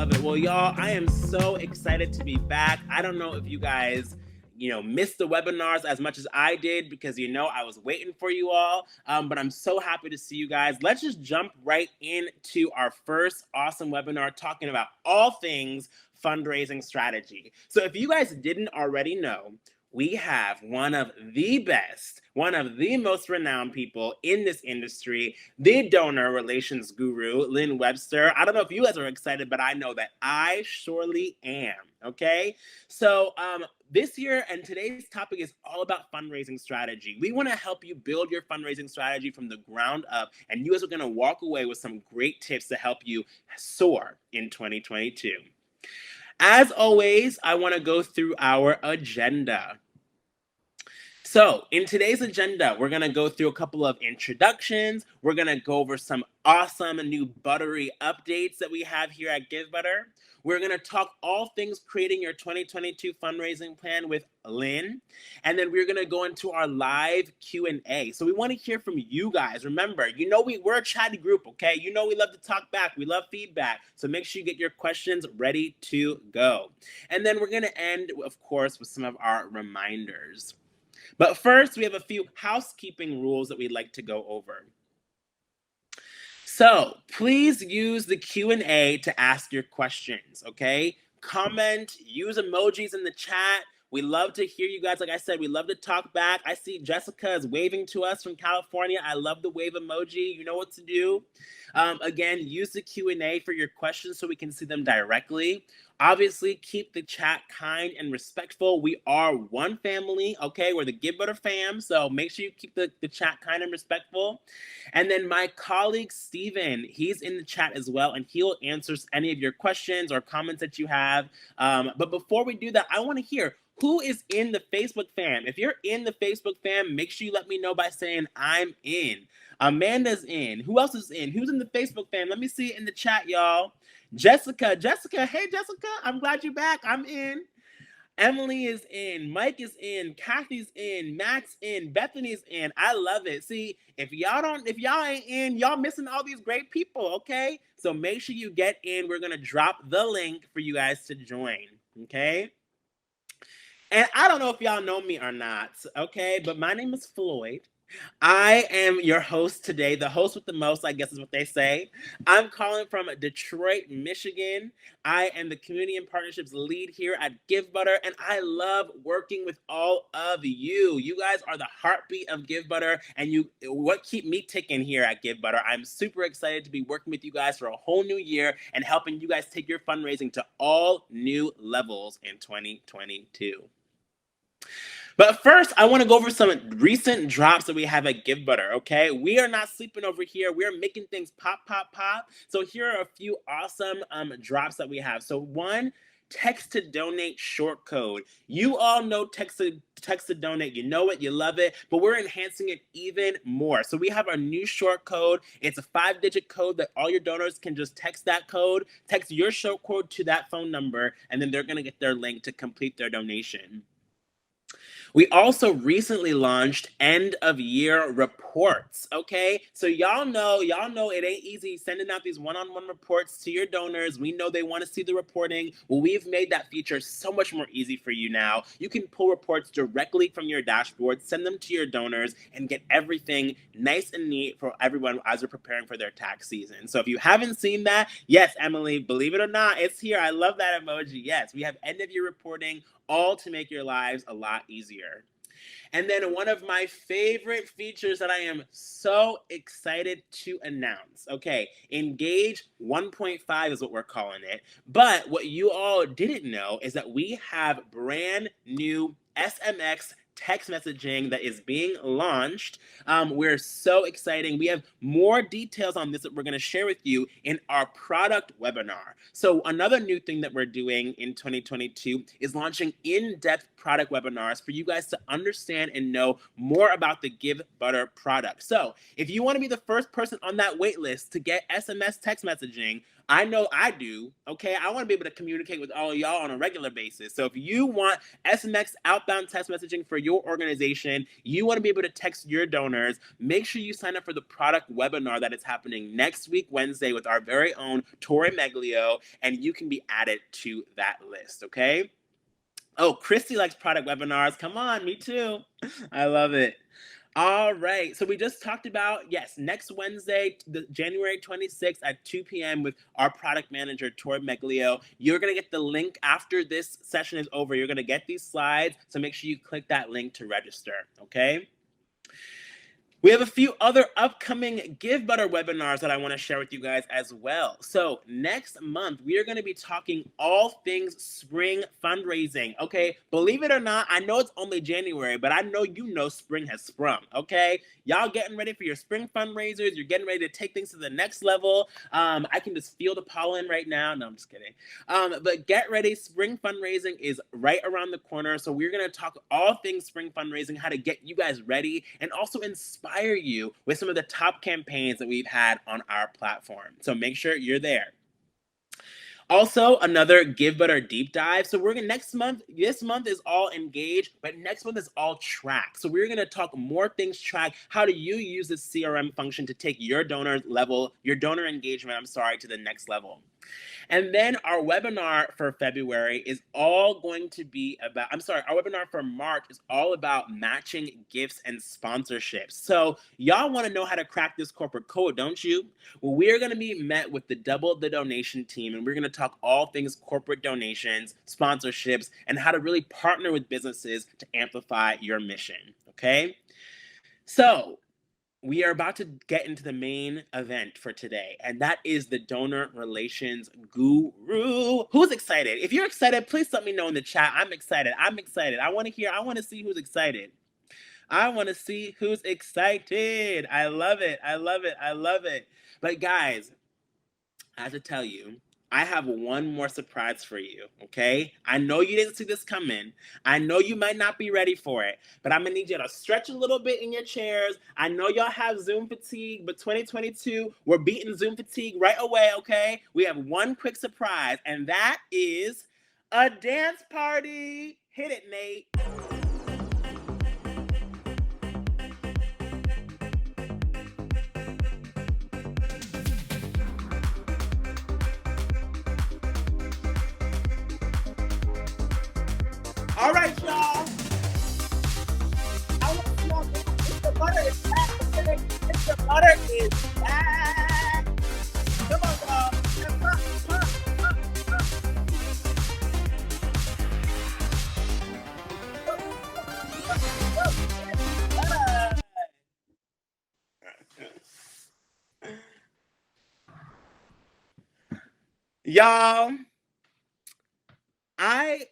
love it. Well, y'all, I am so excited to be back. I don't know if you guys, missed the webinars as much as I did because, I was waiting for you all. But I'm so happy to see you guys. Let's just jump right into our first awesome webinar talking about all things fundraising strategy. So if you guys didn't already know, we have one of the best, one of the most renowned people in this industry, the donor relations guru, Lynne Wester. I don't know if you guys are excited, but I know that I surely am, okay? So this year and today's topic is all about fundraising strategy. We want to help you build your fundraising strategy from the ground up, and you guys are going to walk away with some great tips to help you soar in 2022. As always, I want to go through our agenda. So in today's agenda, we're going to go through a couple of introductions. We're going to go over some awesome new buttery updates that we have here at Givebutter. We're going to talk all things creating your 2022 fundraising plan with Lynne. And then we're going to go into our live Q&A. So we want to hear from you guys. Remember, we're a chatty group, okay? We love to talk back. We love feedback. So make sure you get your questions ready to go. And then we're going to end, of course, with some of our reminders. But first, we have a few housekeeping rules that we'd like to go over. So please use the Q&A to ask your questions, okay? Comment, use emojis in the chat. We love to hear you guys. Like I said, we love to talk back. I see Jessica is waving to us from California. I love the wave emoji. You know what to do. Again, use the Q&A for your questions so we can see them directly. Obviously, keep the chat kind and respectful. We are one family, okay? We're the Givebutter Fam, so make sure you keep the chat kind and respectful. And then my colleague, Steven, he's in the chat as well, and he'll answer any of your questions or comments that you have. But before we do that, I want to hear, who is in the Facebook fam? If you're in the Facebook fam, make sure you let me know by saying I'm in. Amanda's in. Who else is in? Who's in the Facebook fam? Let me see it in the chat, y'all. Jessica, hey Jessica, I'm glad you're back. I'm in. Emily is in. Mike is in. Kathy's in. Matt's in. Bethany's in. I love it. See, if y'all ain't in, y'all missing all these great people, okay? So make sure you get in. We're gonna drop the link for you guys to join, okay? And I don't know if y'all know me or not, okay? But my name is Floyd. I am your host today, the host with the most, I guess is what they say. I'm calling from Detroit, Michigan. I am the Community and Partnerships lead here at Givebutter, and I love working with all of you. You guys are the heartbeat of Givebutter, and what keep me ticking here at Givebutter. I'm super excited to be working with you guys for a whole new year and helping you guys take your fundraising to all new levels in 2022. But first, I want to go over some recent drops that we have at Givebutter, okay? We are not sleeping over here. We're making things pop, pop, pop. So here are a few awesome drops that we have. So one, text to donate short code. You all know text to donate. You know it, you love it, but we're enhancing it even more. So we have our new short code. It's a 5-digit code that all your donors can just text that code, text your short code to that phone number, and then they're going to get their link to complete their donation. We also recently launched end of year reports, okay? So y'all know it ain't easy sending out these one-on-one reports to your donors. We know they want to see the reporting. Well, we've made that feature so much more easy for you now. You can pull reports directly from your dashboard, send them to your donors, and get everything nice and neat for everyone as they're preparing for their tax season. So if you haven't seen that, yes, Emily, believe it or not, it's here. I love that emoji. Yes, we have end of year reporting, all to make your lives a lot easier. And then one of my favorite features that I am so excited to announce, okay, Engage 1.5 is what we're calling it. But what you all didn't know is that we have brand new SMS text messaging that is being launched. We're so exciting. We have more details on this that we're going to share with you in our product webinar. So another new thing that we're doing in 2022 is launching in-depth product webinars for you guys to understand and know more about the Givebutter product. So if you want to be the first person on that wait list to get SMS text messaging, I know I do, okay? I want to be able to communicate with all of y'all on a regular basis. So if you want SMS outbound text messaging for your organization, you want to be able to text your donors, make sure you sign up for the product webinar that is happening next week, Wednesday, with our very own Tori Meglio, and you can be added to that list, okay? Oh, Christy likes product webinars. Come on, me too. I love it. All right. So we just talked about, yes, next Wednesday, January 26th at 2 p.m. with our product manager, Tori Meglio. You're going to get the link after this session is over. You're going to get these slides. So make sure you click that link to register. Okay. We have a few other upcoming Givebutter webinars that I want to share with you guys as well. So next month, we are going to be talking all things spring fundraising. Okay, believe it or not, I know it's only January, but I know you know spring has sprung. Okay, y'all getting ready for your spring fundraisers. You're getting ready to take things to the next level. I can just feel the pollen right now. No, I'm just kidding. But get ready. Spring fundraising is right around the corner. So we're going to talk all things spring fundraising, how to get you guys ready, and also inspire you with some of the top campaigns that we've had on our platform. So make sure you're there. Also, another Givebutter deep dive. So we're gonna next month, this month is all engage, but next month is all track. So we're gonna talk more things track. How do you use this CRM function to take your donor engagement, to the next level? And then our webinar for February is all going to be about, our webinar for March is all about matching gifts and sponsorships. So y'all want to know how to crack this corporate code, don't you? Well, we're going to be met with the Double the Donation team, and we're going to talk all things corporate donations, sponsorships, and how to really partner with businesses to amplify your mission, okay? So we are about to get into the main event for today, and that is the donor relations guru. Who's excited? If you're excited, please let me know in the chat. I'm excited. I want to see who's excited. I want to see who's excited. I love it. But guys, I have to tell you, I have one more surprise for you, okay? I know you didn't see this coming. I know you might not be ready for it, but I'm gonna need you to stretch a little bit in your chairs. I know y'all have Zoom fatigue, but 2022, we're beating Zoom fatigue right away, okay? We have one quick surprise, and that is a dance party. Hit it, Nate. All right, y'all. I want to know Mr. Butter is back. Mr. Butter is back. Come on, y'all. Y'all, I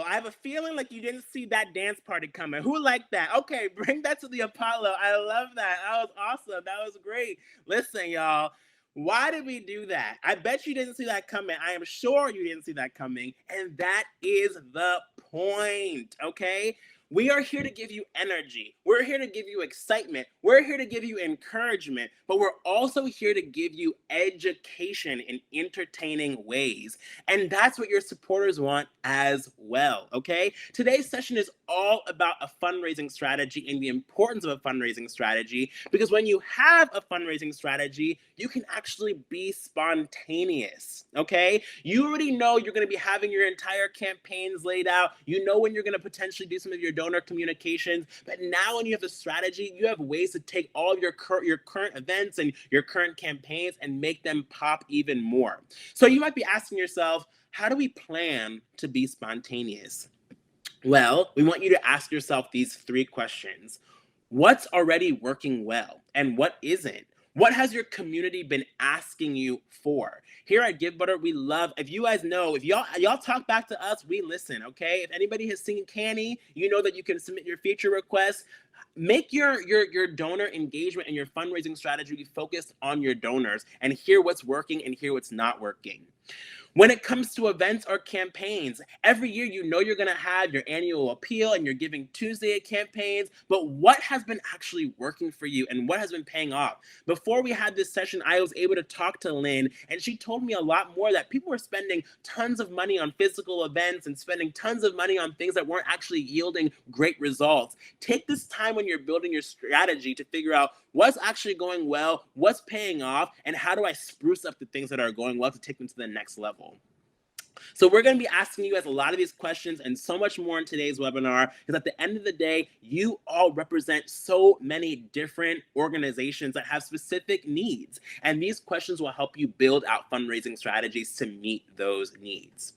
have a feeling like you didn't see that dance party coming. Who liked that? Okay, bring that to the Apollo. I love that. That was awesome. That was great. Listen, y'all, why did we do that? I bet you didn't see that coming. I am sure you didn't see that coming. And that is the point, okay? We are here to give you energy. We're here to give you excitement. We're here to give you encouragement, but we're also here to give you education in entertaining ways. And that's what your supporters want as well, okay? Today's session is all about a fundraising strategy and the importance of a fundraising strategy, because when you have a fundraising strategy, you can actually be spontaneous, okay? You already know you're gonna be having your entire campaigns laid out. You know when you're gonna potentially do some of your donor communications, but now when you have a strategy, you have ways to take all of your current events and your current campaigns and make them pop even more. So you might be asking yourself, how do we plan to be spontaneous? Well, we want you to ask yourself these 3 questions. What's already working well and what isn't? What has your community been asking you for? Here at Givebutter, we love, if you guys know, if y'all talk back to us, we listen, okay? If anybody has seen Canny, you know that you can submit your feature requests. Make your donor engagement and your fundraising strategy focused on your donors and hear what's working and hear what's not working. When it comes to events or campaigns, every year you know you're going to have your annual appeal and your Giving Tuesday campaigns, but what has been actually working for you and what has been paying off? Before we had this session, I was able to talk to Lynne, and she told me a lot more that people were spending tons of money on physical events and spending tons of money on things that weren't actually yielding great results. Take this time when you're building your strategy to figure out what's actually going well, what's paying off, and how do I spruce up the things that are going well to take them to the next level. So we're going to be asking you guys a lot of these questions and so much more in today's webinar, because at the end of the day, you all represent so many different organizations that have specific needs. And these questions will help you build out fundraising strategies to meet those needs.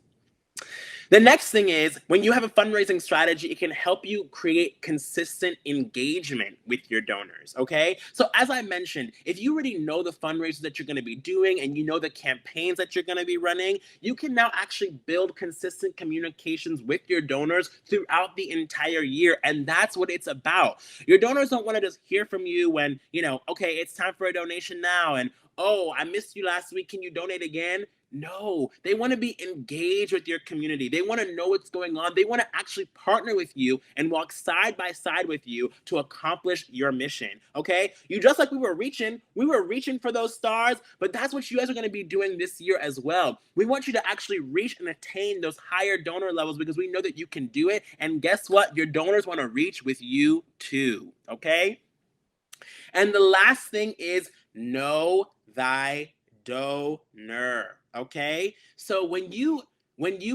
The next thing is, when you have a fundraising strategy, it can help you create consistent engagement with your donors, okay? So as I mentioned, if you already know the fundraisers that you're gonna be doing and you know the campaigns that you're gonna be running, you can now actually build consistent communications with your donors throughout the entire year, and that's what it's about. Your donors don't wanna just hear from you when, okay, it's time for a donation now, and oh, I missed you last week, can you donate again? No, they want to be engaged with your community. They want to know what's going on. They want to actually partner with you and walk side by side with you to accomplish your mission. Okay? You just like we were reaching for those stars, but that's what you guys are going to be doing this year as well. We want you to actually reach and attain those higher donor levels because we know that you can do it. And guess what? Your donors want to reach with you too. Okay? And the last thing is know thy donor. Okay? So when you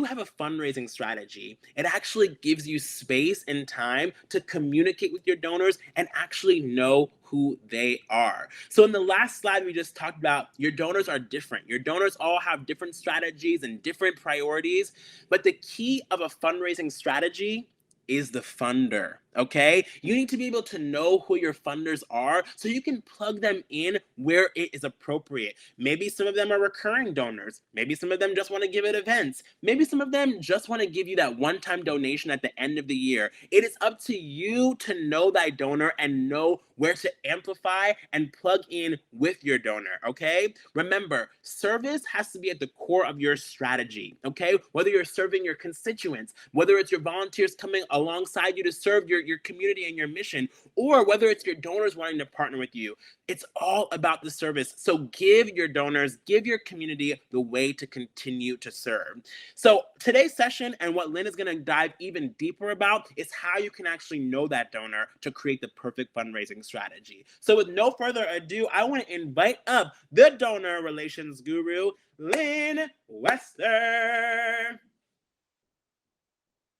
have a fundraising strategy, it actually gives you space and time to communicate with your donors and actually know who they are. So in the last slide we just talked about, your donors are different. Your donors all have different strategies and different priorities, but the key of a fundraising strategy is the funder, okay? You need to be able to know who your funders are so you can plug them in where it is appropriate. Maybe some of them are recurring donors. Maybe some of them just want to give at events. Maybe some of them just want to give you that one-time donation at the end of the year. It is up to you to know thy donor and know where to amplify and plug in with your donor, okay? Remember, service has to be at the core of your strategy, okay? Whether you're serving your constituents, whether it's your volunteers coming alongside you to serve your community and your mission, or whether it's your donors wanting to partner with you, it's all about the service. So give your donors, give your community the way to continue to serve. So today's session and what Lynne is going to dive even deeper about is how you can actually know that donor to create the perfect fundraising strategy. So with no further ado, I want to invite up the donor relations guru, Lynne Wester.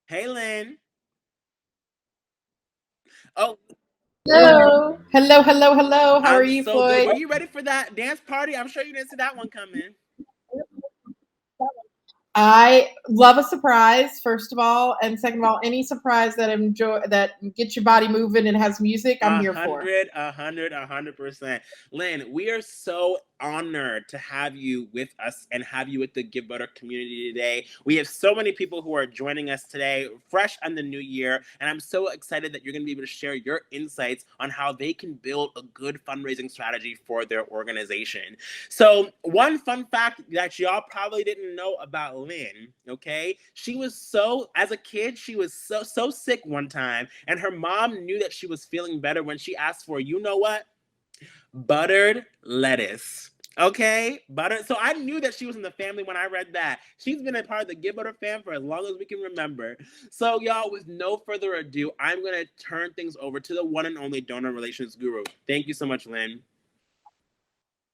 Hey, Lynne. Oh, Hello. Hello. How are I'm you, so good. Floyd? Were you ready for that dance party? I'm sure you didn't see that one coming. I love a surprise, first of all, and second of all, any surprise that gets your body moving and has music, I'm here for. 100%. Lynne, we are so honored to have you with us and have you with the Givebutter community today. We have so many people who are joining us today, fresh on the new year, and I'm so excited that you're going to be able to share your insights on how they can build a good fundraising strategy for their organization. So, one fun fact that y'all probably didn't know about Lynne, okay? As a kid, she was so sick one time, and her mom knew that she was feeling better when she asked for, you know what? Buttered lettuce. Okay, butter. So I knew that she was in the family when I read that. She's been a part of the Givebutter fam for as long as we can remember. So y'all, with no further ado, I'm gonna turn things over to the one and only donor relations guru. Thank you so much, Lynne.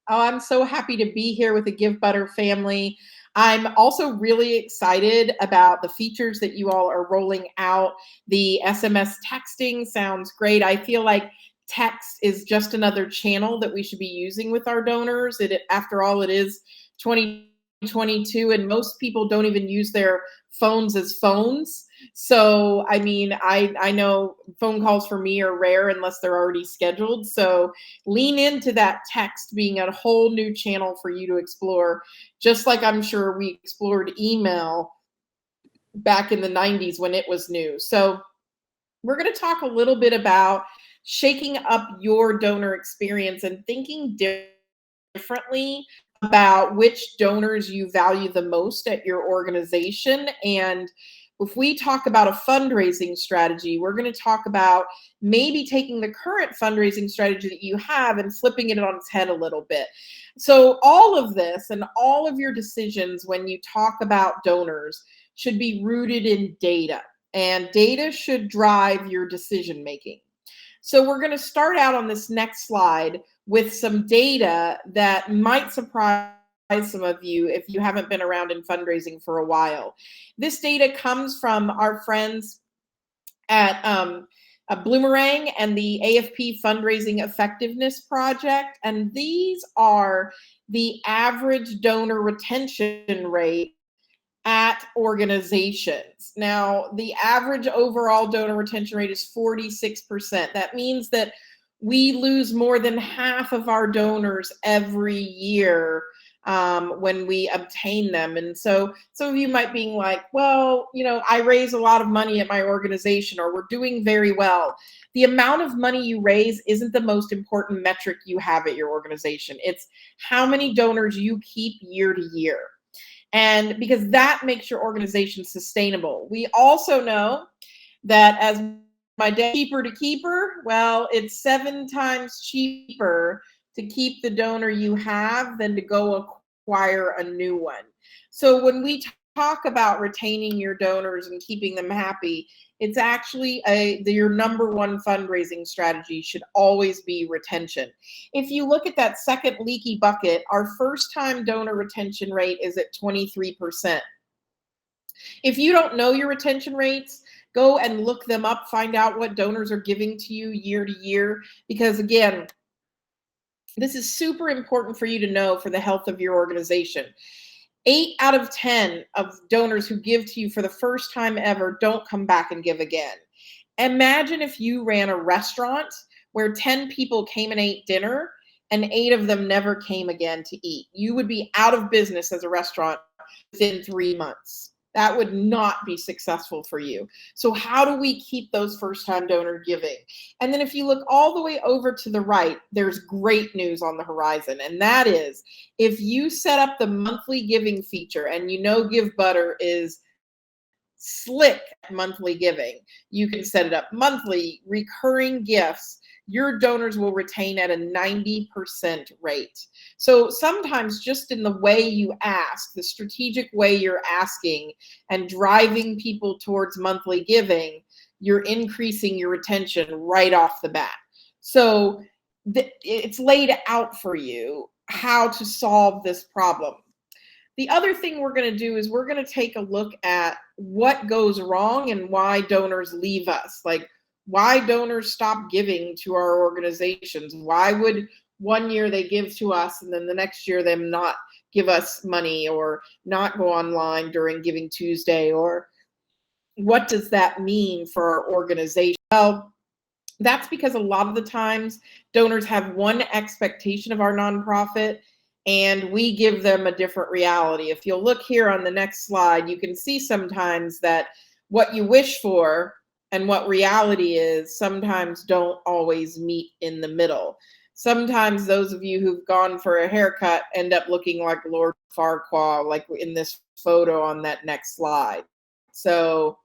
Oh, I'm so happy to be here with the Givebutter family. I'm also really excited about the features that you all are rolling out. The SMS texting sounds great. I feel like text is just another channel that we should be using with our donors. After all, it is 2022, and most people don't even use their phones as phones. So, I mean, I know phone calls for me are rare unless they're already scheduled. So lean into that text being a whole new channel for you to explore, just like I'm sure we explored email back in the 90s when it was new. So we're going to talk a little bit about shaking up your donor experience and thinking differently about which donors you value the most at your organization. And if we talk about a fundraising strategy, we're going to talk about maybe taking the current fundraising strategy that you have and flipping it on its head a little bit. So all of this and all of your decisions when you talk about donors should be rooted in data, and data should drive your decision making. So we're going to start out on this next slide with some data that might surprise some of you if you haven't been around in fundraising for a while. This data comes from our friends at Bloomerang and the AFP Fundraising Effectiveness Project. And these are the average donor retention rate at organizations. Now, the average overall donor retention rate is 46%. That means that we lose more than half of our donors every year when we obtain them. And so some of you might be like, well, I raise a lot of money at my organization, or we're doing very well. The amount of money you raise isn't the most important metric you have at your organization. It's how many donors you keep year to year. And because that makes your organization sustainable. We also know that as my dad, keeper to keeper, well, it's 7 times cheaper to keep the donor you have than to go acquire a new one. So when we talk about retaining your donors and keeping them happy, it's actually your number one fundraising strategy should always be retention. If you look at that second leaky bucket, our first time donor retention rate is at 23%. If you don't know your retention rates, go and look them up, find out what donors are giving to you year to year, because again, this is super important for you to know for the health of your organization. 8 out of 10 of donors who give to you for the first time ever don't come back and give again. Imagine if you ran a restaurant where 10 people came and ate dinner and 8 of them never came again to eat. You would be out of business as a restaurant within 3 months. That would not be successful for you. So how do we keep those first-time donor giving? And then if you look all the way over to the right, there's great news on the horizon. And that is, if you set up the monthly giving feature, and Givebutter is slick at monthly giving. You can set it up monthly, recurring gifts. Your donors will retain at a 90% rate. So sometimes just in the way you ask, the strategic way you're asking and driving people towards monthly giving, you're increasing your retention right off the bat. So it's laid out for you how to solve this problem. The other thing we're going to do is we're going to take a look at what goes wrong and why donors leave us. Like, why donors stop giving to our organizations? Why would one year they give to us and then the next year them not give us money or not go online during Giving Tuesday? Or what does that mean for our organization? Well, that's because a lot of the times donors have one expectation of our nonprofit, and we give them a different reality. If you'll look here on the next slide, you can see sometimes that what you wish for and what reality is sometimes don't always meet in the middle. Sometimes those of you who've gone for a haircut end up looking like Lord Farquaad, like in this photo on that next slide. So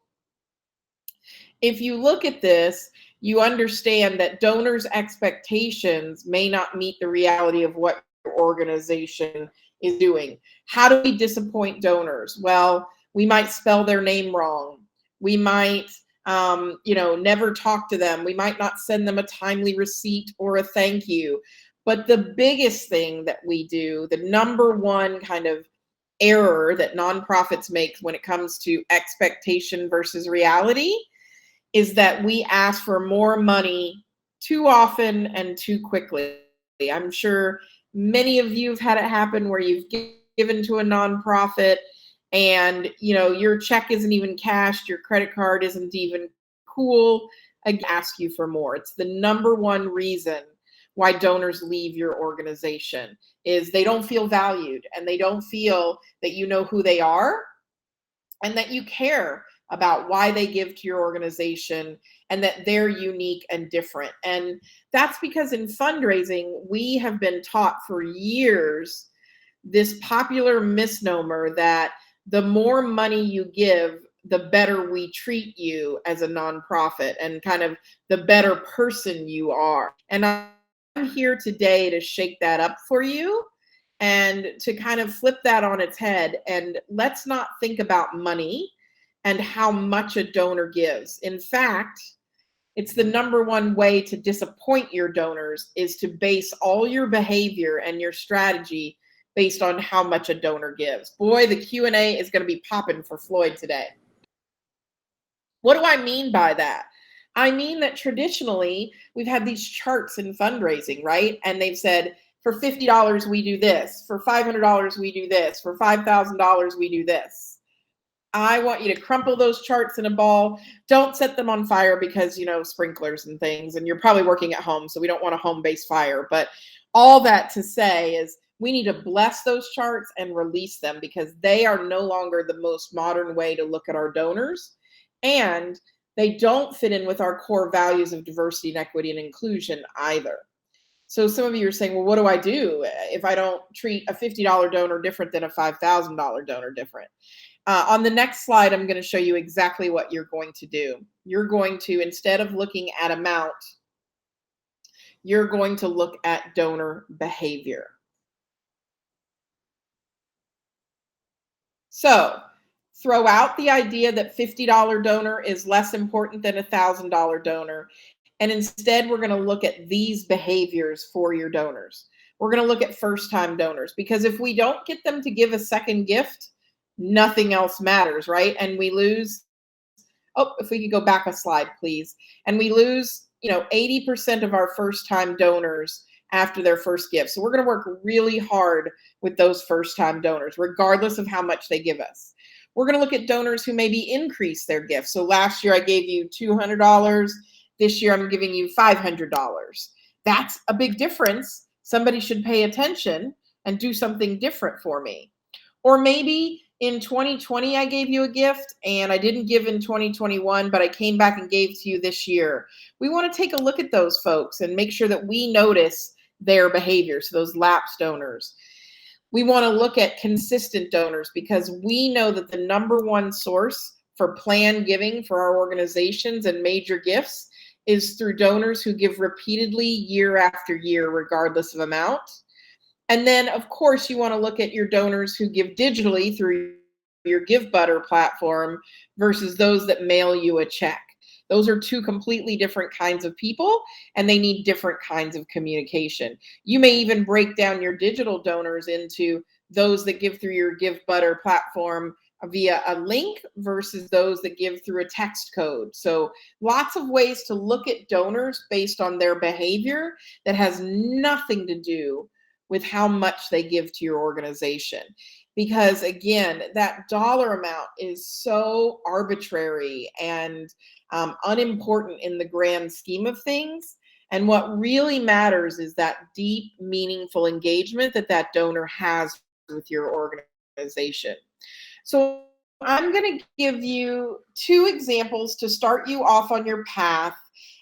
if you look at this, you understand that donors' expectations may not meet the reality of what your organization is doing. How do we disappoint donors? Well, we might spell their name wrong. We might, never talk to them. We might not send them a timely receipt or a thank you. But the biggest thing that we do, the number one kind of error that nonprofits make when it comes to expectation versus reality, is that we ask for more money too often and too quickly. I'm sure many of you have had it happen where you've given to a nonprofit and your check isn't even cashed, your credit card isn't even cool, I ask you for more. It's the number one reason why donors leave your organization, is they don't feel valued and they don't feel that you know who they are and that you care about why they give to your organization and that they're unique and different. And that's because in fundraising, we have been taught for years this popular misnomer that the more money you give, the better we treat you as a nonprofit and kind of the better person you are. And I'm here today to shake that up for you and to kind of flip that on its head. And let's not think about money and how much a donor gives. In fact, it's the number one way to disappoint your donors is to base all your behavior and your strategy based on how much a donor gives. Boy, the Q&A is going to be popping for Floyd today. What do I mean by that? I mean that traditionally we've had these charts in fundraising, right? And they've said, for $50 we do this, for $500 we do this, for $5,000 we do this. I want you to crumple those charts in a ball. Don't set them on fire because, sprinklers and things, and you're probably working at home, so we don't want a home-based fire. But all that to say is we need to bless those charts and release them because they are no longer the most modern way to look at our donors, and they don't fit in with our core values of diversity and equity and inclusion either. So some of you are saying, well, what do I do if I don't treat a $50 donor different than a $5,000 donor different? On the next slide, I'm going to show you exactly what you're going to do. You're going to, instead of looking at amount, you're going to look at donor behavior. So throw out the idea that $50 donor is less important than a $1,000 donor. And instead, we're going to look at these behaviors for your donors. We're going to look at first-time donors because if we don't get them to give a second gift, nothing else matters, right? And we lose, if we could go back a slide, please. And we lose, 80% of our first-time donors after their first gift. So we're going to work really hard with those first-time donors, regardless of how much they give us. We're going to look at donors who maybe increase their gift. So last year I gave you $200. This year I'm giving you $500. That's a big difference. Somebody should pay attention and do something different for me. Or maybe in 2020, I gave you a gift and I didn't give in 2021, but I came back and gave to you this year. We want to take a look at those folks and make sure that we notice their behavior. So those lapsed donors. We want to look at consistent donors because we know that the number one source for planned giving for our organizations and major gifts is through donors who give repeatedly year after year, regardless of amount. And then, of course, you want to look at your donors who give digitally through your Givebutter platform versus those that mail you a check. Those are two completely different kinds of people, and they need different kinds of communication. You may even break down your digital donors into those that give through your Givebutter platform via a link versus those that give through a text code. So lots of ways to look at donors based on their behavior that has nothing to do with how much they give to your organization. Because again, that dollar amount is so arbitrary and unimportant in the grand scheme of things. And what really matters is that deep, meaningful engagement that that donor has with your organization. So I'm going to give you two examples to start you off on your path.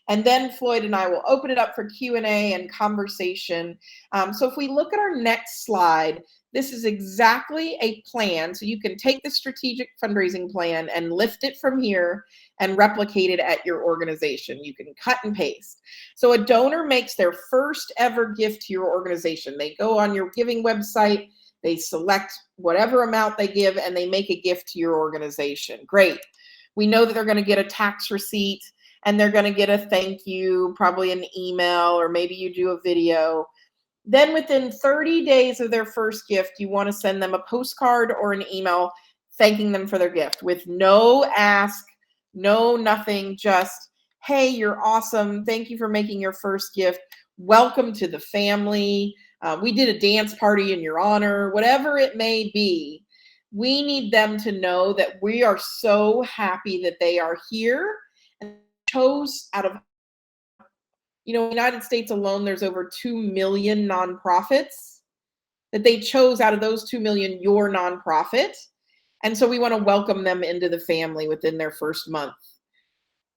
And then Floyd and I will open it up for Q&A and conversation. So if we look at our next slide, this is exactly a plan. So you can take the strategic fundraising plan and lift it from here and replicate it at your organization. You can cut and paste. So a donor makes their first ever gift to your organization. They go on your giving website, they select whatever amount they give, and they make a gift to your organization. Great. We know that they're going to get a tax receipt and they're going to get a thank you, probably an email, or maybe you do a video. Then within 30 days of their first gift, you want to send them a postcard or an email thanking them for their gift with no ask, no nothing, just, hey, you're awesome. Thank you for making your first gift. Welcome to the family. We did a dance party in your honor, whatever it may be. We need them to know that we are so happy that they are here and chose out of, in the United States alone, there's over 2 million nonprofits that they chose out of those 2 million, your nonprofit. And so we want to welcome them into the family within their first month.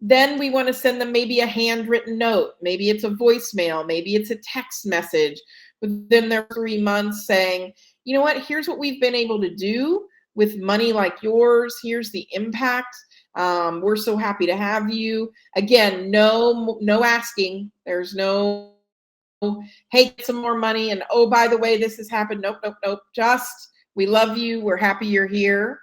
Then we want to send them maybe a handwritten note. Maybe it's a voicemail. Maybe it's a text message within their 3 months saying, you know what, here's what we've been able to do with money like yours. Here's the impact. We're so happy to have you. Again, no asking. There's no, hey, get some more money, and oh, by the way, this has happened. Nope, nope, nope. Just, we love you. We're happy you're here.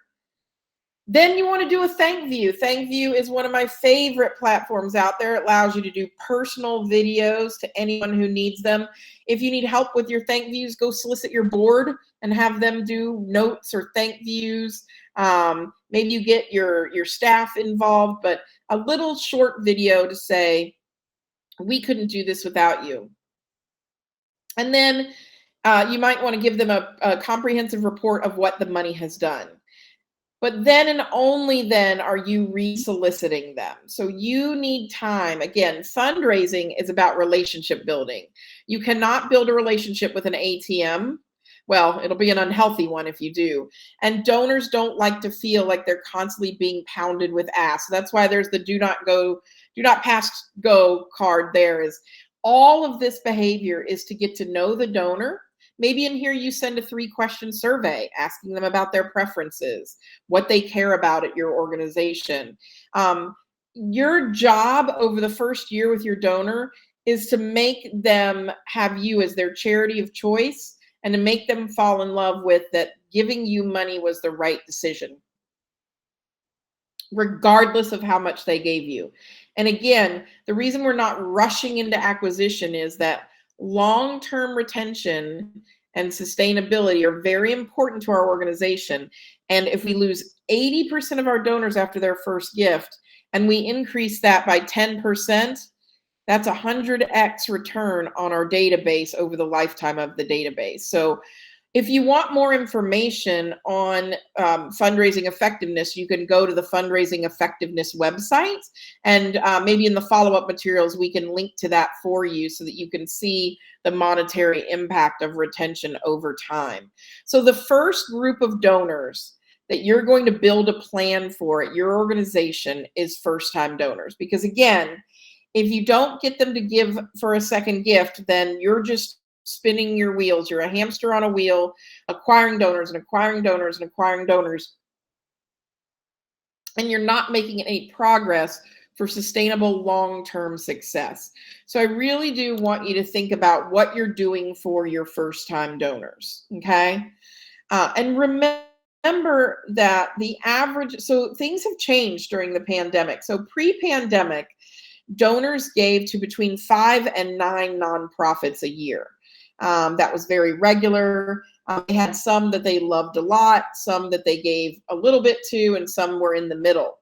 Then you want to do a thank view. Thank view is one of my favorite platforms out there. It allows you to do personal videos to anyone who needs them. If you need help with your thank views, go solicit your board and have them do notes or thank views. Maybe you get your staff involved, but a little short video to say, we couldn't do this without you. And then you might want to give them a comprehensive report of what the money has done. But then and only then are you re-soliciting them. So you need time. Again, fundraising is about relationship building. You cannot build a relationship with an ATM. Well, it'll be an unhealthy one if you do. And donors don't like to feel like they're constantly being pounded with ass. So that's why there's the do not pass go card there. Is all of this behavior is to get to know the donor. Maybe in here you send a 3-question survey asking them about their preferences, what they care about at your organization. Your job over the first year with your donor is to make them have you as their charity of choice and to make them fall in love with that giving you money was the right decision, regardless of how much they gave you. And again, the reason we're not rushing into acquisition is that long-term retention and sustainability are very important to our organization. And if we lose 80% of our donors after their first gift and we increase that by 10%, that's 100x return on our database over the lifetime of the database. So if you want more information on fundraising effectiveness, you can go to the Fundraising Effectiveness website, and maybe in the follow-up materials, we can link to that for you so that you can see the monetary impact of retention over time. So the first group of donors that you're going to build a plan for at your organization is first-time donors. Because again, if you don't get them to give for a second gift, then you're just spinning your wheels. You're a hamster on a wheel, acquiring donors and acquiring donors and acquiring donors. And you're not making any progress for sustainable long-term success. So I really do want you to think about what you're doing for your first-time donors, okay? And remember that the average, so things have changed during the pandemic. So pre-pandemic, donors gave to between 5 and 9 nonprofits a year. That was very regular. They had some that they loved a lot, some that they gave a little bit to, and some were in the middle.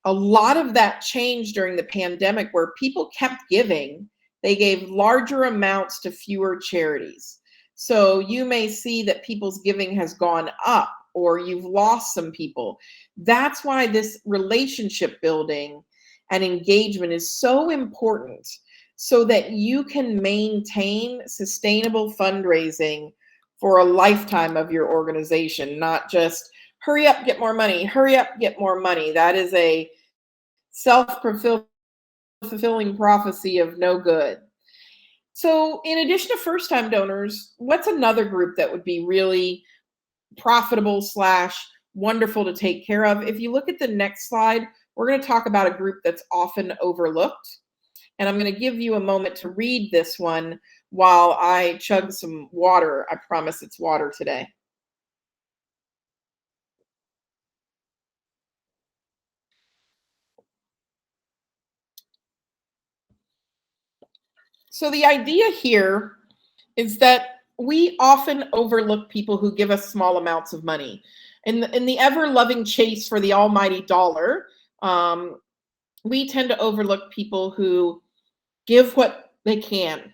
A lot of that changed during the pandemic where people kept giving. They gave larger amounts to fewer charities. So you may see that people's giving has gone up or you've lost some people. That's why this relationship building and engagement is so important, so that you can maintain sustainable fundraising for a lifetime of your organization, not just hurry up, get more money, hurry up, get more money. That is a self-fulfilling prophecy of no good. So in addition to first-time donors, what's another group that would be really profitable / wonderful to take care of? If you look at the next slide, we're going to talk about a group that's often overlooked. And I'm going to give you a moment to read this one while I chug some water. I promise it's water today. So the idea here is that we often overlook people who give us small amounts of money. In the ever-loving chase for the almighty dollar, we tend to overlook people who give what they can.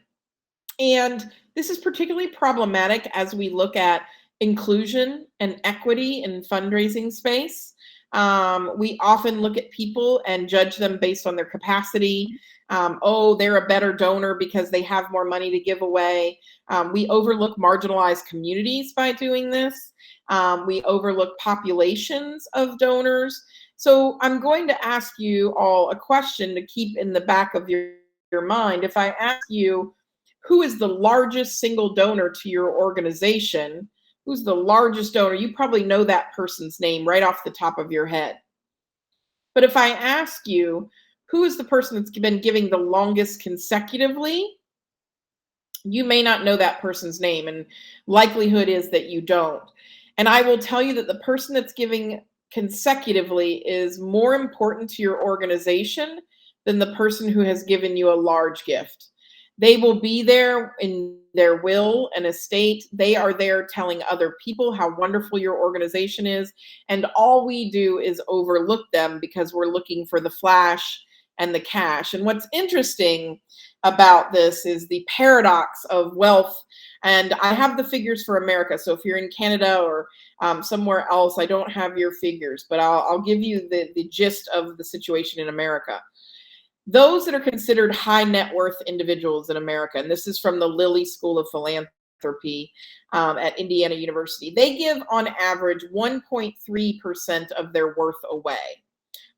And this is particularly problematic as we look at inclusion and equity in fundraising space. We often look at people and judge them based on their capacity. Oh, they're a better donor because they have more money to give away. We overlook marginalized communities by doing this. We overlook populations of donors. So I'm going to ask you all a question to keep in the back of your mind. If I ask you, who is the largest single donor to your organization? who's the largest donor, you probably know that person's name right off the top of your head. But if I ask you, who is the person that's been giving the longest consecutively, you may not know that person's name, and likelihood is that you don't. And I will tell you that the person that's giving consecutively is more important to your organization than the person who has given you a large gift. They will be there in their will and estate. They are there telling other people how wonderful your organization is. And all we do is overlook them because we're looking for the flash and the cash. And what's interesting about this is the paradox of wealth. And I have the figures for America. So if you're in Canada or somewhere else, I don't have your figures, but I'll give you the gist of the situation in America. Those that are considered high net worth individuals in America, and this is from the Lilly School of Philanthropy at Indiana University, they give on average 1.3% of their worth away.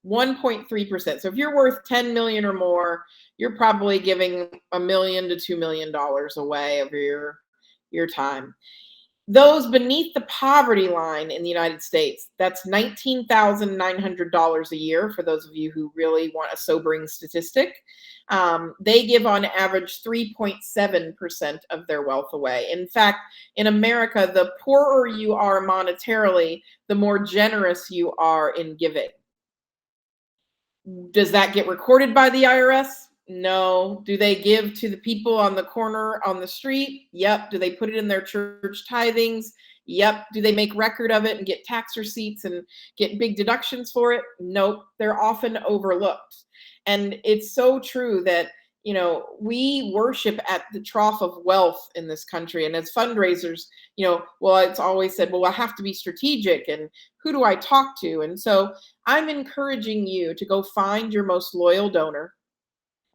1.3%. So if you're worth 10 million or more, you're probably giving $1 million to $2 million away over your time. Those beneath the poverty line in the United States, that's $19,900 a year for those of you who really want a sobering statistic. They give on average 3.7% of their wealth away. In fact, in America, the poorer you are monetarily, the more generous you are in giving. Does that get recorded by the IRS? No. Do they give to the people on the corner on the street? Yep. Do they put it in their church tithings? Yep. Do they make record of it and get tax receipts and get big deductions for it? Nope. They're often overlooked. And it's so true that, you know, we worship at the trough of wealth in this country. And as fundraisers, you know, well, it's always said, well, I have to be strategic and who do I talk to? And so I'm encouraging you to go find your most loyal donor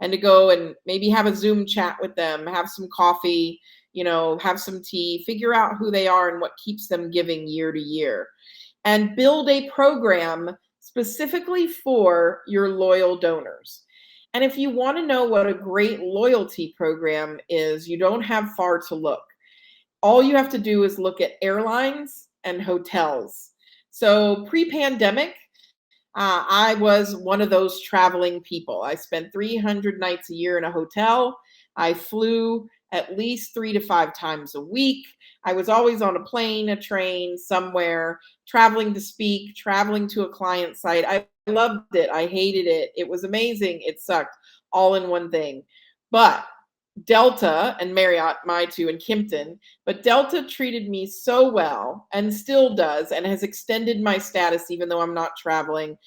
and to go and maybe have a Zoom chat with them, have some coffee, you know, have some tea, figure out who they are and what keeps them giving year to year, and build a program specifically for your loyal donors. And if you want to know what a great loyalty program is, you don't have far to look. All you have to do is look at airlines and hotels. So pre-pandemic, I was one of those traveling people. I spent 300 nights a year in a hotel. I flew at least 3 to 5 times a week. I was always on a plane, a train, somewhere, traveling to speak, traveling to a client site. I loved it. I hated it. It was amazing. It sucked, all in one thing. But Delta and Marriott, my two, and Kimpton, but Delta treated me so well and still does and has extended my status even though I'm not traveling.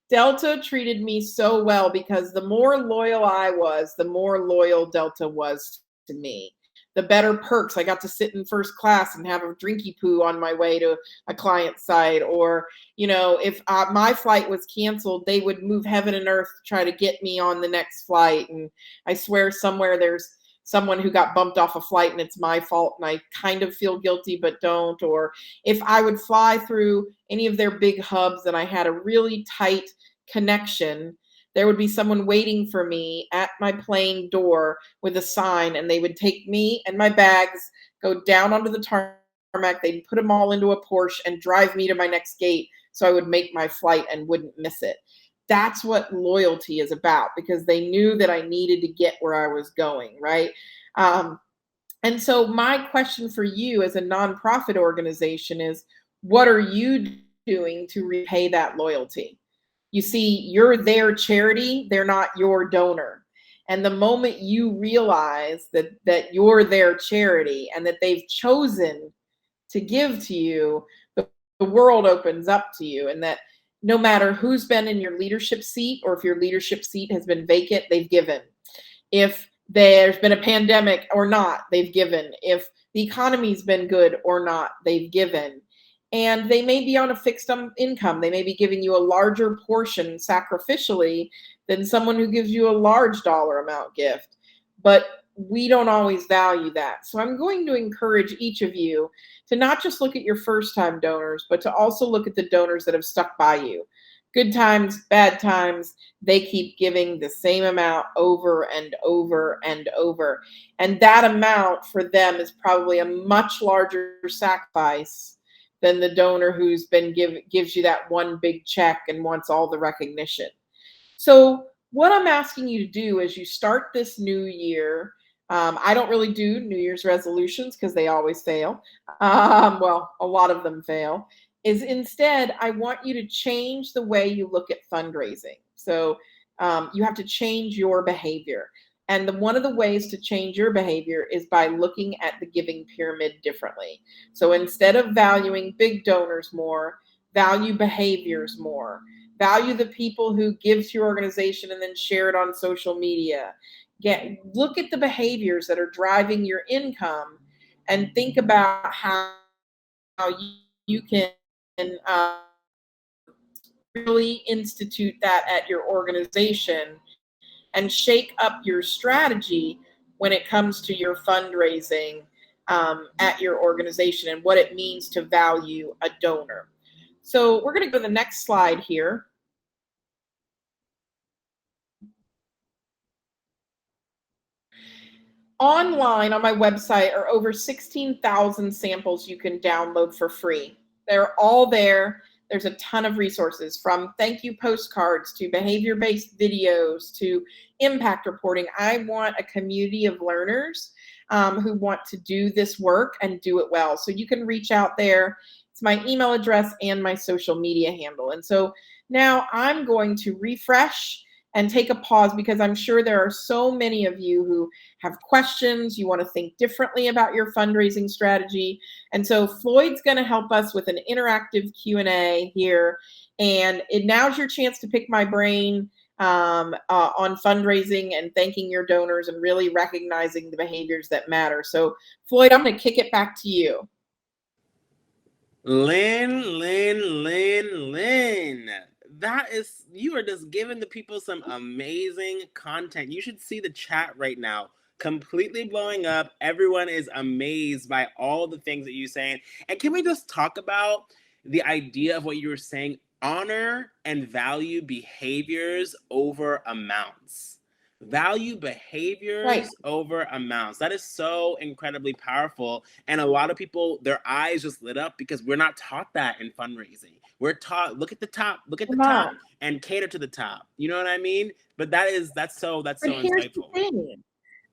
Delta treated me so well because the more loyal I was, the more loyal Delta was to me. The better perks. I got to sit in first class and have a drinky poo on my way to a client site. Or, you know, if my flight was canceled, they would move heaven and earth to try to get me on the next flight. And I swear somewhere there's someone who got bumped off a flight and it's my fault and I kind of feel guilty but don't. Or if I would fly through any of their big hubs and I had a really tight connection, there would be someone waiting for me at my plane door with a sign, and they would take me and my bags, go down onto the tarmac, they'd put them all into a Porsche and drive me to my next gate so I would make my flight and wouldn't miss it. That's what loyalty is about, because they knew that I needed to get where I was going, right? And so my question for you as a nonprofit organization is, what are you doing to repay that loyalty? You see, you're their charity, they're not your donor. And the moment you realize that you're their charity and that they've chosen to give to you, the world opens up to you, and that no matter who's been in your leadership seat or if your leadership seat has been vacant, they've given. If there's been a pandemic or not, they've given. If the economy's been good or not, they've given. And they may be on a fixed income. They may be giving you a larger portion sacrificially than someone who gives you a large dollar amount gift. But we don't always value that. So I'm going to encourage each of you to not just look at your first-time donors, but to also look at the donors that have stuck by you. good times, bad times, they keep giving the same amount over and over and over. And that amount for them is probably a much larger sacrifice than the donor who's been gives you that one big check and wants all the recognition. So what I'm asking you to do as you start this new year, I don't really do New Year's resolutions because they always fail. Well, a lot of them fail. Is instead, I want you to change the way you look at fundraising. So you have to change your behavior. And one of the ways to change your behavior is by looking at the giving pyramid differently. So instead of valuing big donors more, value behaviors more. Value the people who give to your organization and then share it on social media. Look at the behaviors that are driving your income and think about how you can uh, really institute that at your organization and shake up your strategy when it comes to your fundraising at your organization and what it means to value a donor. So we're going to go to the next slide here. Online on my website are over 16,000 samples you can download for free. They're all there. There's a ton of resources, from thank you postcards to behavior-based videos to impact reporting. I want a community of learners who want to do this work and do it well. So you can reach out there. It's my email address and my social media handle. And so now I'm going to refresh and take a pause because I'm sure there are so many of you who have questions. You want to think differently about your fundraising strategy. And so Floyd's going to help us with an interactive Q&A here. And now's your chance to pick my brain on fundraising and thanking your donors and really recognizing the behaviors that matter. So Floyd, I'm going to kick it back to you. Lynne. You are just giving the people some amazing content. You should see the chat right now. Completely blowing up. Everyone is amazed by all the things that you're saying. And can we just talk about the idea of what you were saying? Honor and value behaviors over amounts. Value behaviors over amounts. That is so incredibly powerful. And a lot of people, their eyes just lit up because we're not taught that in fundraising. We're taught, look at the top, and cater to the top. You know what I mean? But that's so insightful.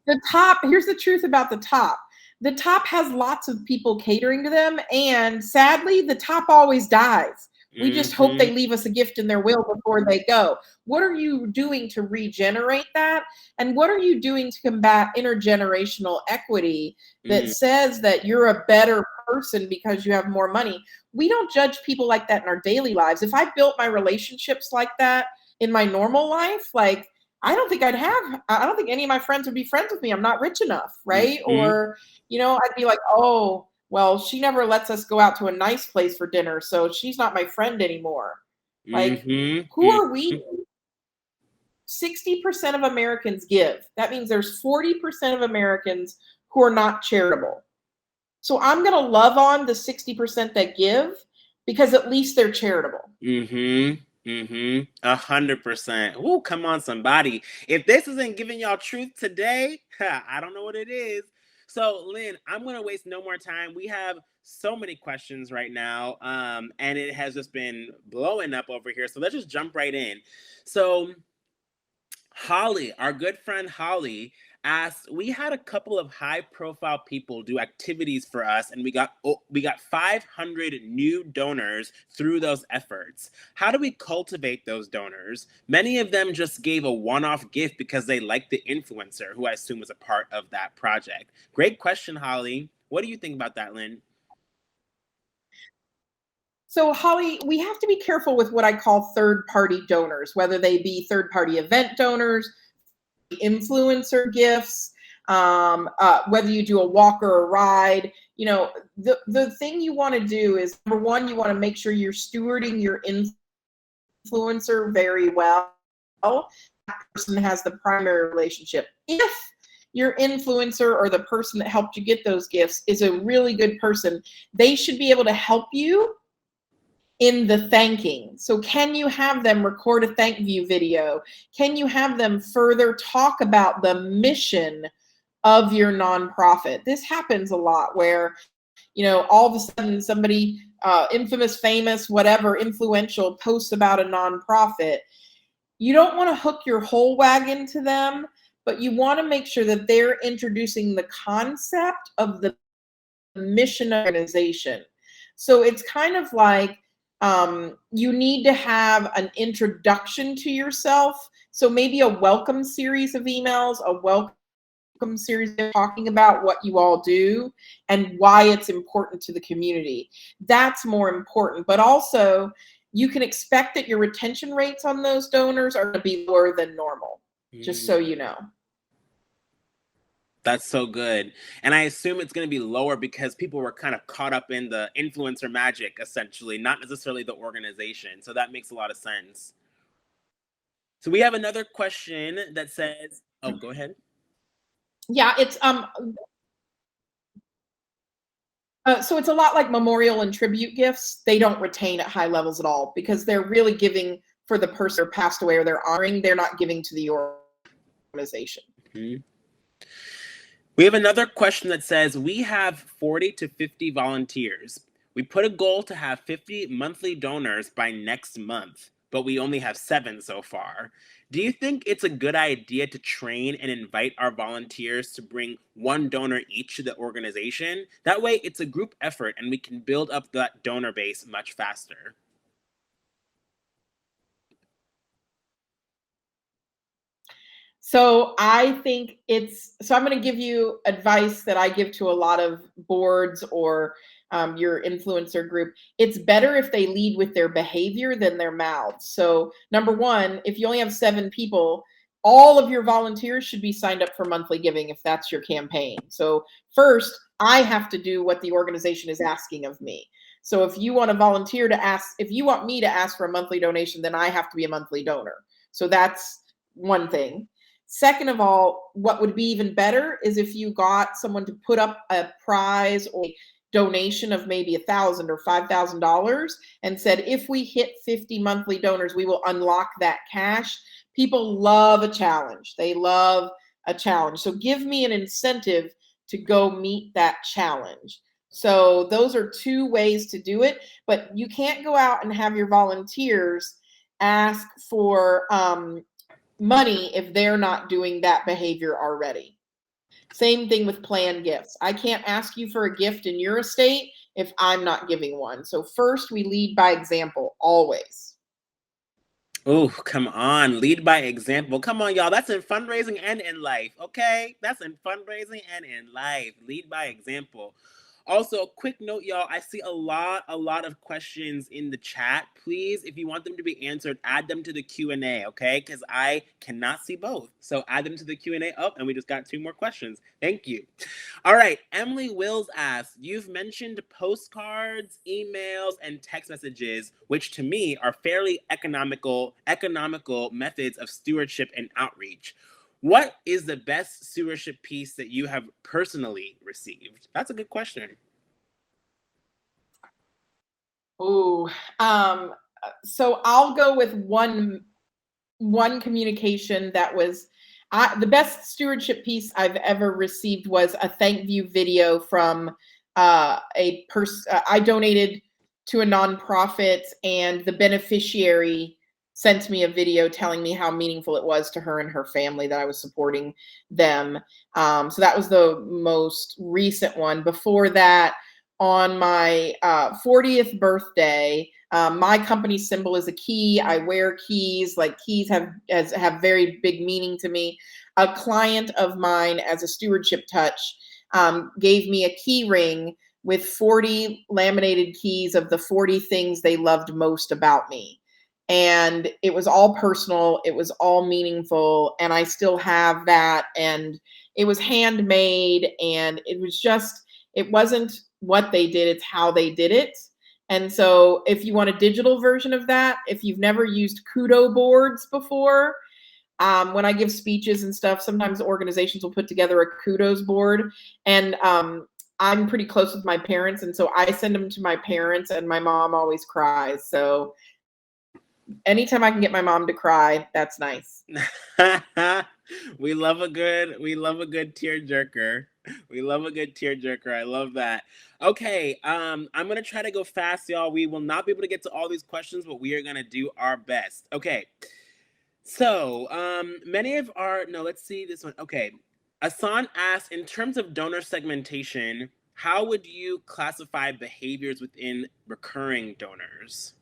The top, here's the truth about the top. The top has lots of people catering to them, and sadly, the top always dies. We just hope they leave us a gift in their will before they go. What are you doing to regenerate that? And what are you doing to combat intergenerational equity that says that you're a better person because you have more money? We don't judge people like that in our daily lives. If I built my relationships like that in my normal life, like, I don't think any of my friends would be friends with me. I'm not rich enough, right? Or, I'd be like, oh, well, she never lets us go out to a nice place for dinner, so she's not my friend anymore. Like, who are we? 60% of Americans give. That means there's 40% of Americans who are not charitable. So I'm going to love on the 60% that give because at least they're charitable. 100%. Ooh, come on, somebody. If this isn't giving y'all truth today, I don't know what it is. So, Lynne, I'm going to waste no more time. We have so many questions right now, and it has just been blowing up over here. So let's just jump right in. So, Holly, our good friend Holly, asked, we had a couple of high-profile people do activities for us, and we got 500 new donors through those efforts. How do we cultivate those donors? Many of them just gave a one-off gift because they liked the influencer, who I assume was a part of that project. Great question, Holly. What do you think about that, Lynne? So, Holly, we have to be careful with what I call third-party donors, whether they be third-party event donors, influencer gifts, whether you do a walk or a ride. The thing you want to do is, number one, you want to make sure you're stewarding your influencer very well. That person has the primary relationship. If your influencer or the person that helped you get those gifts is a really good person, they should be able to help you in the thanking. So can you have them record a thank you video? Can you have them further talk about the mission of your nonprofit? This happens a lot where, you know, all of a sudden somebody infamous, famous, whatever, influential posts about a nonprofit. You don't want to hook your whole wagon to them, but you want to make sure that they're introducing the concept of the mission organization. So it's kind of like you need to have an introduction to yourself. So maybe a welcome series of emails, a welcome series talking about what you all do and why it's important to the community. That's more important. But also, you can expect that your retention rates on those donors are going to be lower than normal, just so you know. That's so good. And I assume it's going to be lower because people were kind of caught up in the influencer magic, essentially, not necessarily the organization. So that makes a lot of sense. So we have another question that says, oh, go ahead. Yeah, it's so it's a lot like memorial and tribute gifts. They don't retain at high levels at all because they're really giving for the person who passed away or they're honoring. They're not giving to the organization. Mm-hmm. We have another question that says, we have 40 to 50 volunteers. We put a goal to have 50 monthly donors by next month, but we only have 7 so far. Do you think it's a good idea to train and invite our volunteers to bring 1 donor each to the organization? That way it's a group effort and we can build up that donor base much faster. So I think so I'm going to give you advice that I give to a lot of boards or your influencer group. It's better if they lead with their behavior than their mouths. So number one, if you only have 7 people, all of your volunteers should be signed up for monthly giving if that's your campaign. So first, I have to do what the organization is asking of me. So if you want a volunteer to ask, if you want me to ask for a monthly donation, then I have to be a monthly donor. So that's one thing. Second of all, what would be even better is if you got someone to put up a prize or a donation of maybe $1,000 or $5,000 and said, if we hit 50 monthly donors, we will unlock that cash. People love a challenge. They love a challenge. So give me an incentive to go meet that challenge. So those are 2 ways to do it, but you can't go out and have your volunteers ask for money if they're not doing that behavior already. Same thing with planned gifts. I can't ask you for a gift in your estate if I'm not giving one. So first we lead by example, always. Oh, come on. Lead by example. Come on, y'all. That's in fundraising and in life, okay? That's in fundraising and in life. Lead by example. Also, quick note, y'all. I see a lot of questions in the chat. Please, if you want them to be answered, add them to the Q&A, okay? Because I cannot see both. So add them to the Q&A up, and we just got 2 more questions. Thank you. All right. Emily Wills asks, you've mentioned postcards, emails, and text messages, which to me are fairly economical methods of stewardship and outreach. What is the best stewardship piece that you have personally received? That's a good question. Ooh, so I'll go with one communication that was the best stewardship piece I've ever received was a thank you video from a person. I donated to a nonprofit, and the beneficiary sent me a video telling me how meaningful it was to her and her family that I was supporting them. So that was the most recent one. Before that, on my 40th birthday, my company symbol is a key. I wear keys. Like keys have very big meaning to me. A client of mine, as a stewardship touch, gave me a key ring with 40 laminated keys of the 40 things they loved most about me. And it was all personal. It was all meaningful. And I still have that. And it was handmade. And it wasn't what they did, it's how they did it. And so if you want a digital version of that, if you've never used kudo boards before, when I give speeches and stuff, sometimes organizations will put together a kudos board. And I'm pretty close with my parents, and so I send them to my parents, and my mom always cries. So anytime I can get my mom to cry, that's nice. We love a good tearjerker. We love a good tearjerker. I love that. Okay, I'm gonna try to go fast, y'all. We will not be able to get to all these questions, but we are gonna do our best. Okay. So, many of our no, let's see this one. Okay. Asan asks, in terms of donor segmentation, how would you classify behaviors within recurring donors?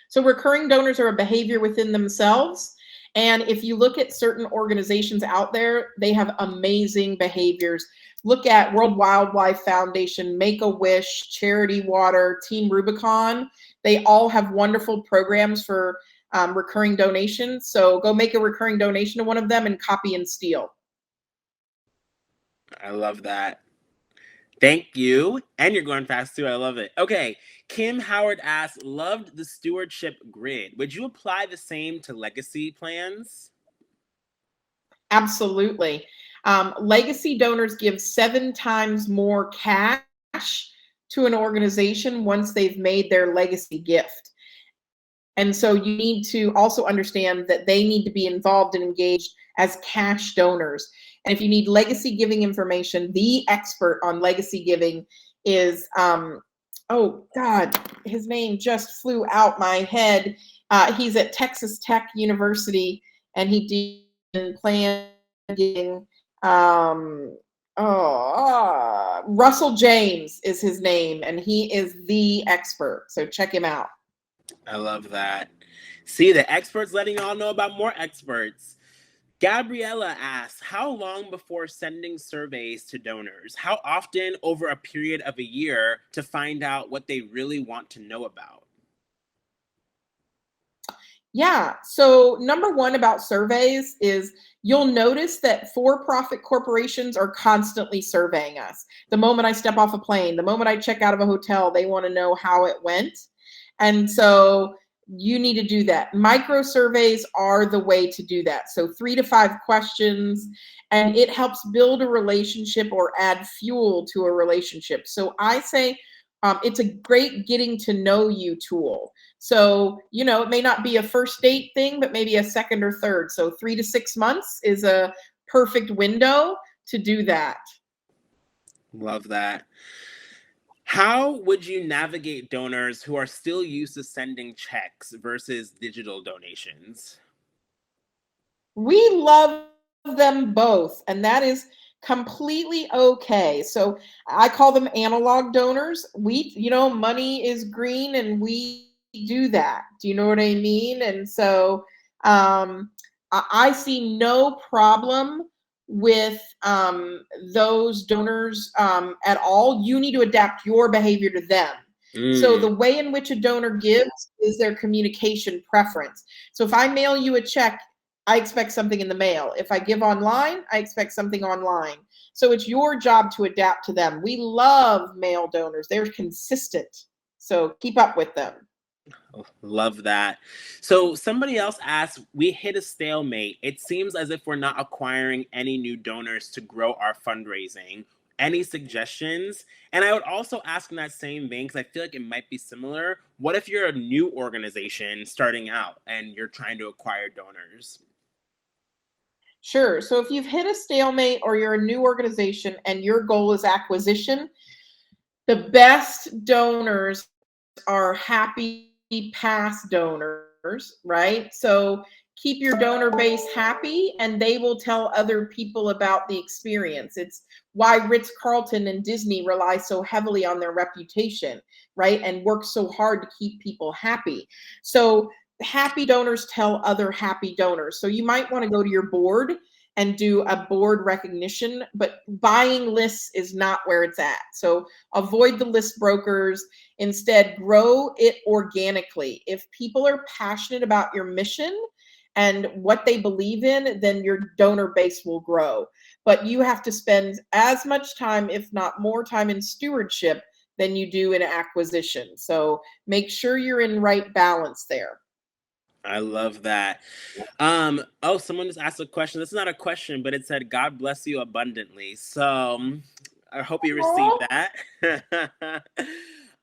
So recurring donors are a behavior within themselves. And if you look at certain organizations out there, they have amazing behaviors. Look at World Wildlife Foundation, Make-A-Wish, Charity Water, Team Rubicon. They all have wonderful programs for recurring donations. So go make a recurring donation to one of them and copy and steal. I love that. Thank you. And you're going fast too. I love it. Okay. Kim Howard asks, loved the stewardship grid. Would you apply the same to legacy plans? Absolutely. Legacy donors give 7 times more cash to an organization once they've made their legacy gift. And so you need to also understand that they need to be involved and engaged as cash donors. And if you need legacy giving information, the expert on legacy giving is, oh God, his name just flew out my head. He's at Texas Tech University, and he did plan giving. Russell James is his name, and he is the expert. So check him out. I love that. See, the experts letting y'all know about more experts. Gabriella asks, how long before sending surveys to donors? How often over a period of a year to find out what they really want to know about? Yeah. So number one about surveys is you'll notice that for-profit corporations are constantly surveying us. The moment I step off a plane, the moment I check out of a hotel, they want to know how it went. And so you need to do that. Micro surveys are the way to do that. So 3 to 5 questions, and it helps build a relationship or add fuel to a relationship. So I say it's a great getting to know you tool. So, it may not be a first date thing, but maybe a second or third. So 3 to 6 months is a perfect window to do that. Love that. How would you navigate donors who are still used to sending checks versus digital donations? We love them both, and that is completely okay. So I call them analog donors. Money is green, and we do that. Do you know what I mean? And so I see no problem with those donors at all. You need to adapt your behavior to them. So the way in which a donor gives is their communication preference. So if I mail you a check, I expect something in the mail. If I give online, I expect something online. So it's your job to adapt to them. We love mail donors. They're consistent. So keep up with them. Oh, love that. So somebody else asked, we hit a stalemate. It seems as if we're not acquiring any new donors to grow our fundraising. Any suggestions? And I would also ask in that same vein, because I feel like it might be similar. What if you're a new organization starting out and you're trying to acquire donors? Sure. So if you've hit a stalemate or you're a new organization and your goal is acquisition, the best donors are happy past donors, right? So keep your donor base happy and they will tell other people about the experience. It's why Ritz-Carlton and Disney rely so heavily on their reputation, right? And work so hard to keep people happy. So happy donors tell other happy donors. So you might want to go to your board and do a board recognition, but buying lists is not where it's at. So avoid the list brokers. Instead, grow it organically. If people are passionate about your mission and what they believe in, then your donor base will grow. But you have to spend as much time, if not more time, in stewardship than you do in acquisition. So make sure you're in right balance there. I love that. Someone just asked a question. This is not a question, but it said, God bless you abundantly. So I hope you received that.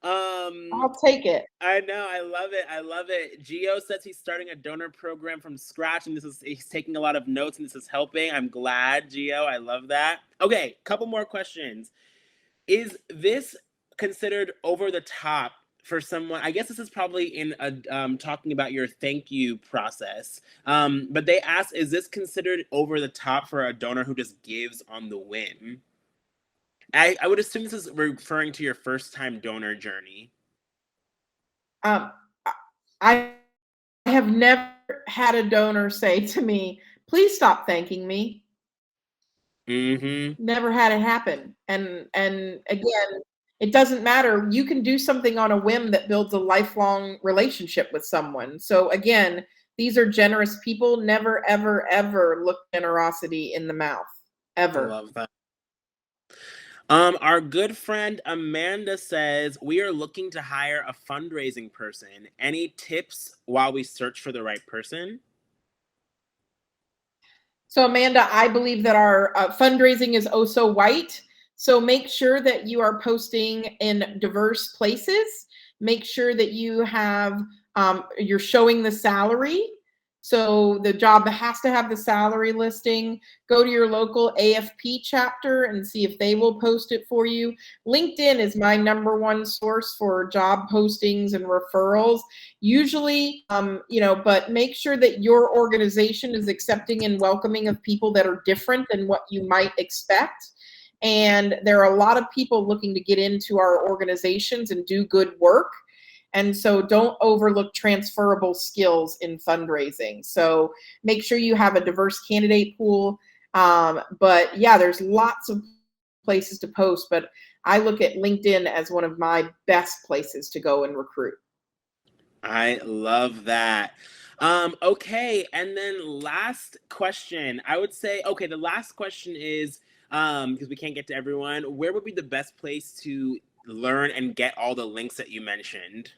I'll take it. I know, I love it. I love it. Gio says he's starting a donor program from scratch, and he's taking a lot of notes, and this is helping. I'm glad, Gio. I love that. Okay, couple more questions. Is this considered over the top for someone? I guess this is probably in a talking about your thank you process. But they ask, is this considered over the top for a donor who just gives on the whim? I would assume this is referring to your first time donor journey. Um, I have never had a donor say to me, "Please stop thanking me." Mm-hmm. Never had it happen. And again, it doesn't matter. You can do something on a whim that builds a lifelong relationship with someone. So again, these are generous people. Never, ever, ever look generosity in the mouth. I Ever. love that. Our good friend Amanda says we are looking to hire a fundraising person. Any tips while we search for the right person? So, Amanda, I believe that our fundraising is oh so white. So, make sure that you are posting in diverse places. Make sure that you have, you're showing the salary. So, the job has to have the salary listing. Go to your local AFP chapter and see if they will post it for you. LinkedIn is my number one source for job postings and referrals. Usually, but make sure that your organization is accepting and welcoming of people that are different than what you might expect. And there are a lot of people looking to get into our organizations and do good work. And so don't overlook transferable skills in fundraising. So make sure you have a diverse candidate pool. But yeah, there's lots of places to post, but I look at LinkedIn as one of my best places to go and recruit. I love that. Okay, and then last question. I would say, okay, the last question is, because we can't get to everyone, where would be the best place to learn and get all the links that you mentioned?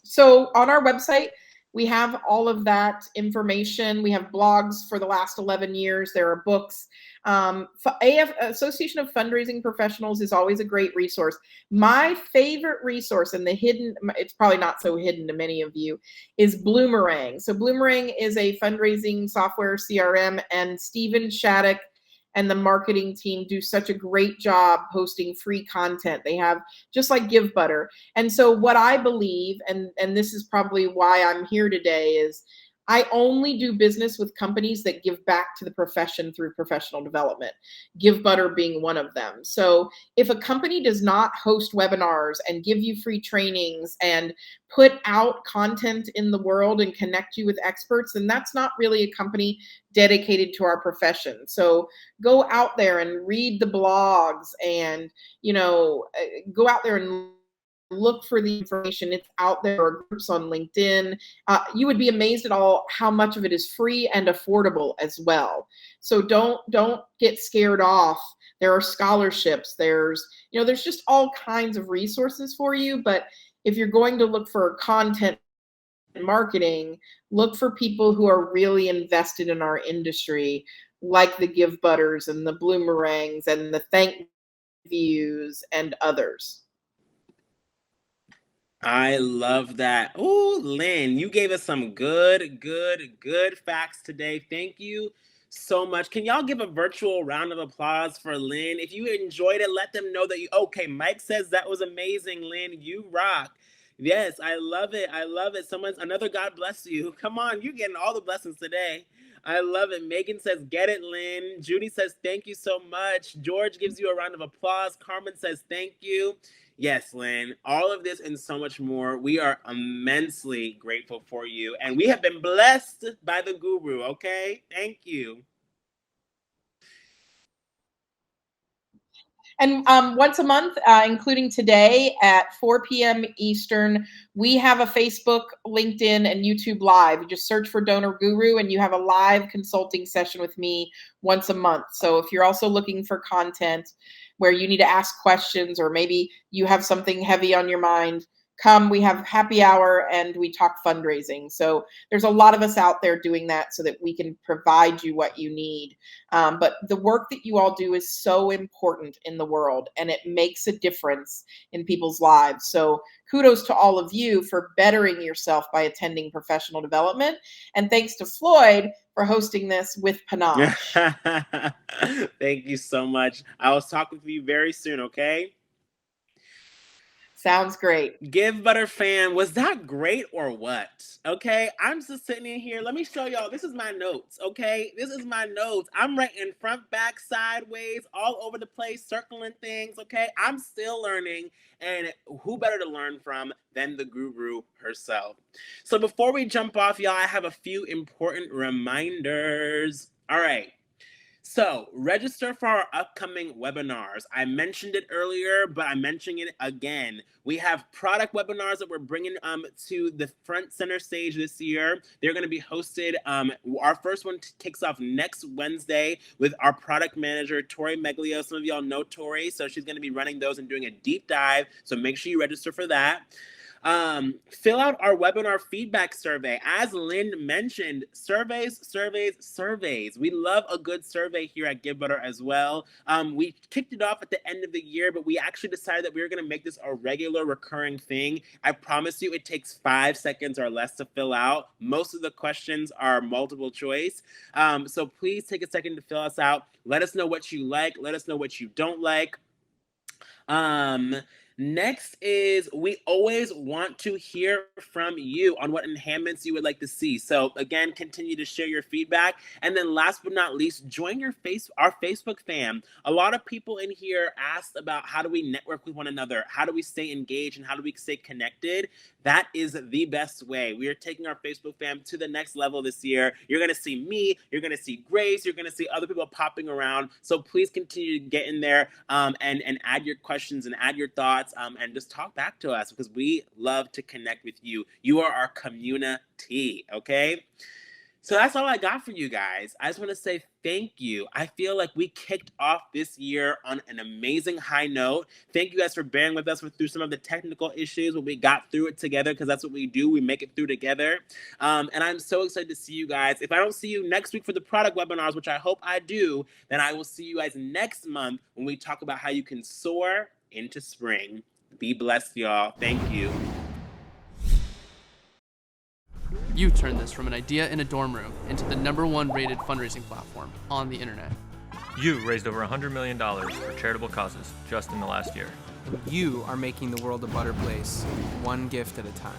So on our website, we have all of that information. We have blogs for the last 11 years. There are books. AF Association of Fundraising Professionals is always a great resource. My favorite resource, and it's probably not so hidden to many of you, is Bloomerang. So Bloomerang is a fundraising software CRM, and Stephen Shattuck and the marketing team do such a great job posting free content. They have, just like Givebutter. And so what I believe, and this is probably why I'm here today, is I only do business with companies that give back to the profession through professional development, Givebutter being one of them. So if a company does not host webinars and give you free trainings and put out content in the world and connect you with experts, then that's not really a company dedicated to our profession. So go out there and read the blogs and, go out there and look for the information. It's out there, or groups on LinkedIn. You would be amazed at how much of it is free and affordable as well. So don't get scared off. There are scholarships. There's just all kinds of resources for you. But if you're going to look for content marketing, look for people who are really invested in our industry, like the Givebutters and the Bloomerangs and the Thank Views and others. I love that. Oh, Lynn, you gave us some good facts today. Thank you so much. Can y'all give a virtual round of applause for Lynn? If you enjoyed it, let them know that you. Okay, Mike says that was amazing, Lynn. You rock. Yes, I love it. I love it. Another God bless you. Come on, you're getting all the blessings today. I love it. Megan says, get it, Lynn. Judy says, thank you so much. George gives you a round of applause. Carmen says, thank you. Yes, Lynn, all of this and so much more. We are immensely grateful for you. And we have been blessed by the guru, okay? Thank you. And once a month, including today at 4 p.m. Eastern, we have a Facebook, LinkedIn, and YouTube Live. You just search for Donor Guru, and you have a live consulting session with me once a month. So if you're also looking for content where you need to ask questions, or maybe you have something heavy on your mind, come, we have happy hour and we talk fundraising. So there's a lot of us out there doing that so that we can provide you what you need. But the work that you all do is so important in the world, and it makes a difference in people's lives. So kudos to all of you for bettering yourself by attending professional development. And thanks to Floyd for hosting this with panache. Thank you so much. I will talk with you very soon, okay? Sounds great. Givebutter Fam, was that great or what? Okay, I'm just sitting in here. Let me show y'all. This is my notes, okay? This is my notes. I'm writing front, back, sideways, all over the place, circling things, okay? I'm still learning, and who better to learn from than the guru herself? So before we jump off, y'all, I have a few important reminders. All right. So, register for our upcoming webinars. I mentioned it earlier, but I'm mentioning it again. We have product webinars that we're bringing to the front center stage this year. They're going to be hosted. Our first one kicks off next Wednesday with our product manager, Tori Meglio. Some of y'all know Tori, so she's going to be running those and doing a deep dive. So make sure you register for that. Fill out our webinar feedback survey. As Lynne mentioned, surveys. We love a good survey here at Givebutter as well. We kicked it off at the end of the year, but we actually decided that we were going to make this a regular recurring thing. I promise you it takes 5 seconds or less to fill out. Most of the questions are multiple choice. So please take a second to fill us out. Let us know what you like. Let us know what you don't like. Next is we always want to hear from you on what enhancements you would like to see. So again, continue to share your feedback. And then last but not least, join our Facebook fam. A lot of people in here asked about how do we network with one another? How do we stay engaged and how do we stay connected? That is the best way. We are taking our Facebook fam to the next level this year. You're going to see me, you're going to see Grace, you're going to see other people popping around. So please continue to get in there and add your questions and add your thoughts and just talk back to us because we love to connect with you. You are our community, okay? So that's all I got for you guys. I just want to say thank you. I feel like we kicked off this year on an amazing high note. Thank you guys for bearing with us through some of the technical issues, but we got through it together because that's what we do. We make it through together. And I'm so excited to see you guys. If I don't see you next week for the product webinars, which I hope I do, then I will see you guys next month when we talk about how you can soar into spring. Be blessed, y'all. Thank you. You turned this from an idea in a dorm room into the #1 rated fundraising platform on the internet. You raised over $100 million for charitable causes just in the last year. You are making the world a better place, one gift at a time.